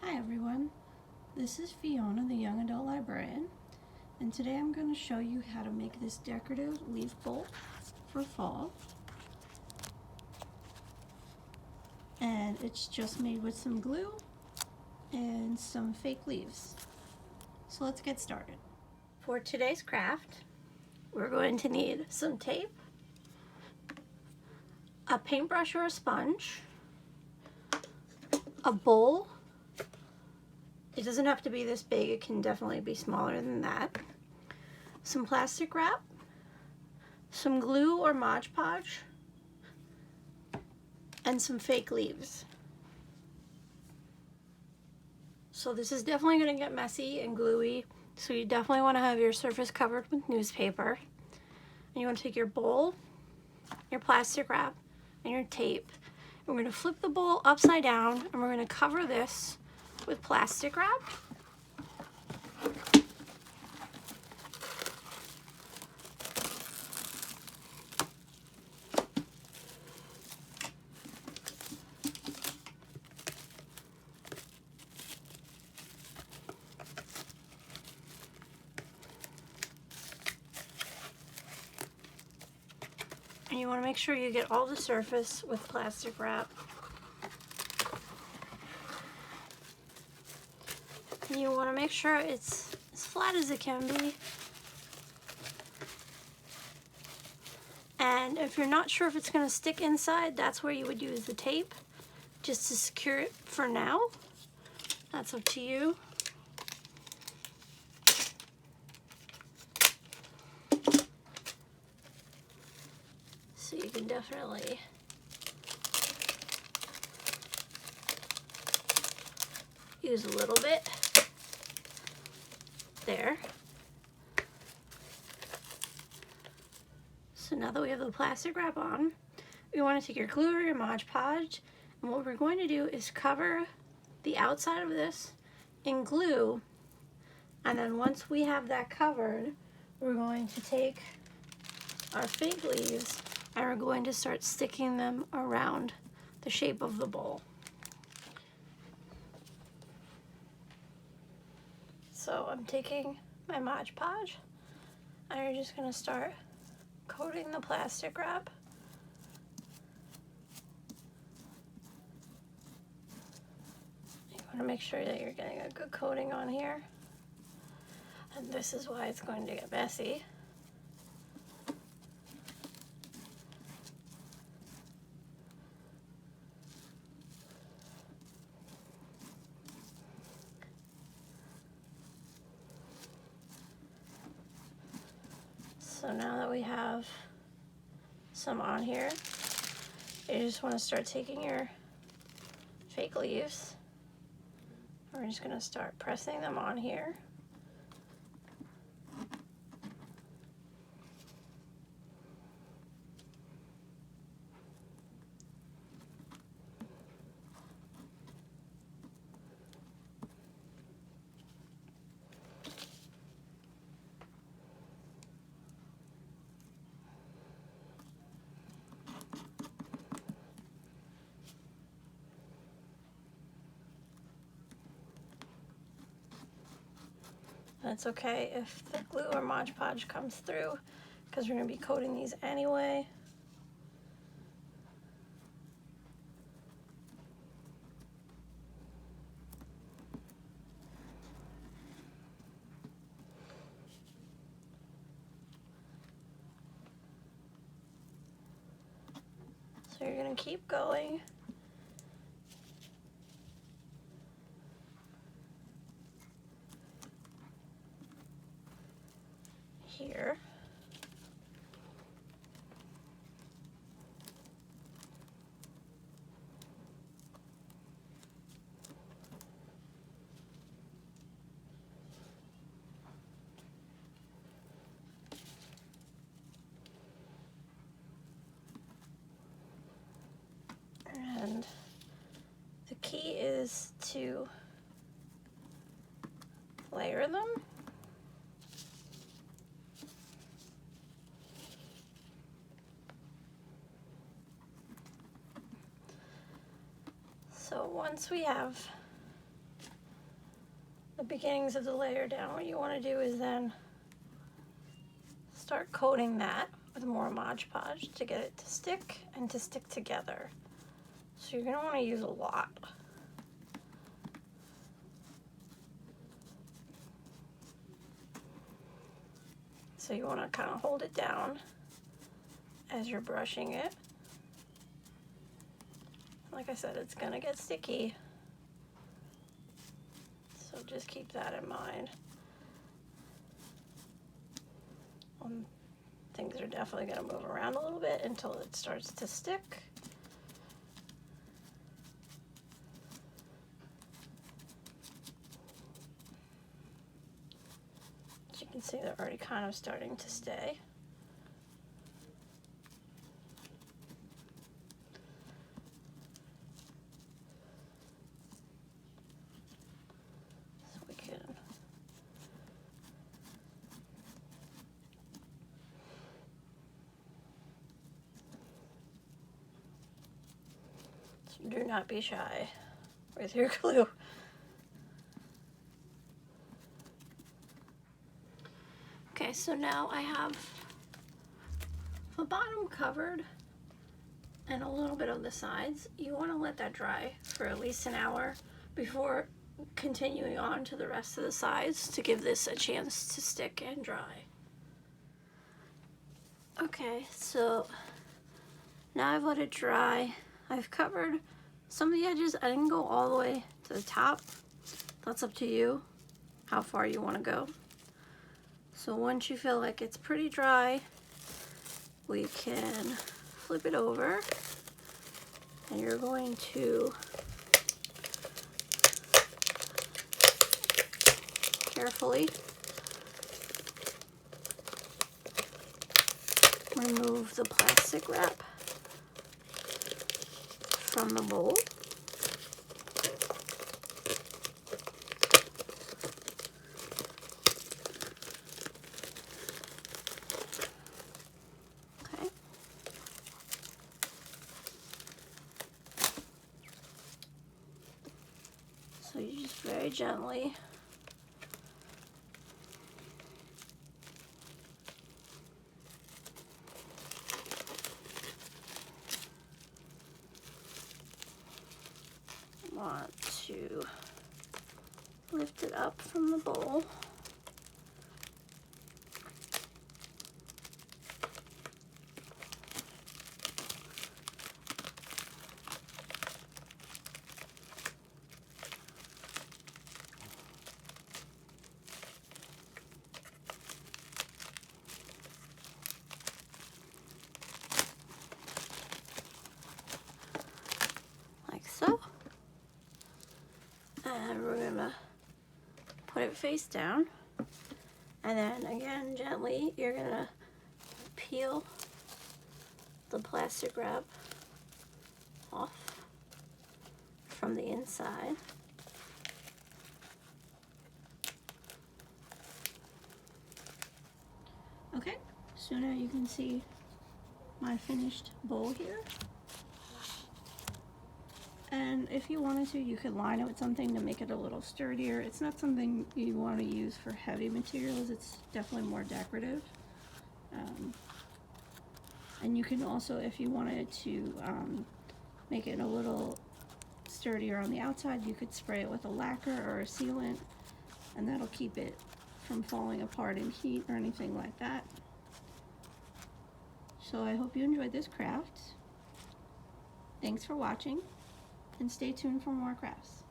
Hi everyone, this is Fiona, the Young Adult Librarian, and today I'm going to show you how to make this decorative leaf bowl for fall. And it's just made with some glue and some fake leaves. So let's get started. For today's craft, we're going to need some tape, a paintbrush or a sponge, a bowl. It doesn't have to be this big, it can definitely be smaller than that. Some plastic wrap, some glue or Mod Podge, and some fake leaves. So this is definitely going to get messy and gluey, so you definitely want to have your surface covered with newspaper. And you want to take your bowl, your plastic wrap, and your tape. And we're going to flip the bowl upside down, and we're going to cover this with plastic wrap. And you want to make sure you get all the surface with plastic wrap. And you want to make sure it's as flat as it can be. And if you're not sure if it's going to stick inside, that's where you would use the tape just to secure it for now. That's up to you. So you can definitely use a little bit there. So now that we have the plastic wrap on, we want to take your glue or your Mod Podge, and what we're going to do is cover the outside of this in glue, and then once we have that covered, we're going to take our fake leaves and we're going to start sticking them around the shape of the bowl. So I'm taking my Mod Podge and you're just going to start coating the plastic wrap. You want to make sure that you're getting a good coating on here. And this is why it's going to get messy. So now that we have some on here, you just want to start taking your fake leaves. We're just going to start pressing them on here. It's okay if the glue or Mod Podge comes through because we're going to be coating these anyway. So you're going to keep going. Here. And the key is to layer them. So once we have beginnings of the layer down, what you want to do is then start coating that with more Mod Podge to get it to stick and to stick together. So you're going to want to use a lot. So you want to kind of hold it down as you're brushing it. Like I said, it's going to get sticky. So just keep that in mind. Things are definitely going to move around a little bit until it starts to stick. As you can see, they're already kind of starting to stay. So we can do not be shy with your glue. Okay, so now I have the bottom covered and a little bit of the sides. You want to let that dry for at least an hour before continuing on to the rest of the sides to give this a chance to stick and dry. Okay, so now I've let it dry. I've covered some of the edges. I didn't go all the way to the top. That's up to you, how far you want to go. So once you feel like it's pretty dry, we can flip it over, and you're going to carefully remove the plastic wrap from the bowl. Okay. So you just very gently want to lift it up from the bowl. Like so. And we're gonna put it face down, and then again gently you're gonna peel the plastic wrap off from the inside. Okay, so now you can see my finished bowl here. And if you wanted to, you could line it with something to make it a little sturdier. It's not something you want to use for heavy materials. It's definitely more decorative. And you can also, if you wanted to make it a little sturdier on the outside, you could spray it with a lacquer or a sealant, and that'll keep it from falling apart in heat or anything like that. So I hope you enjoyed this craft. Thanks for watching, and stay tuned for more crafts.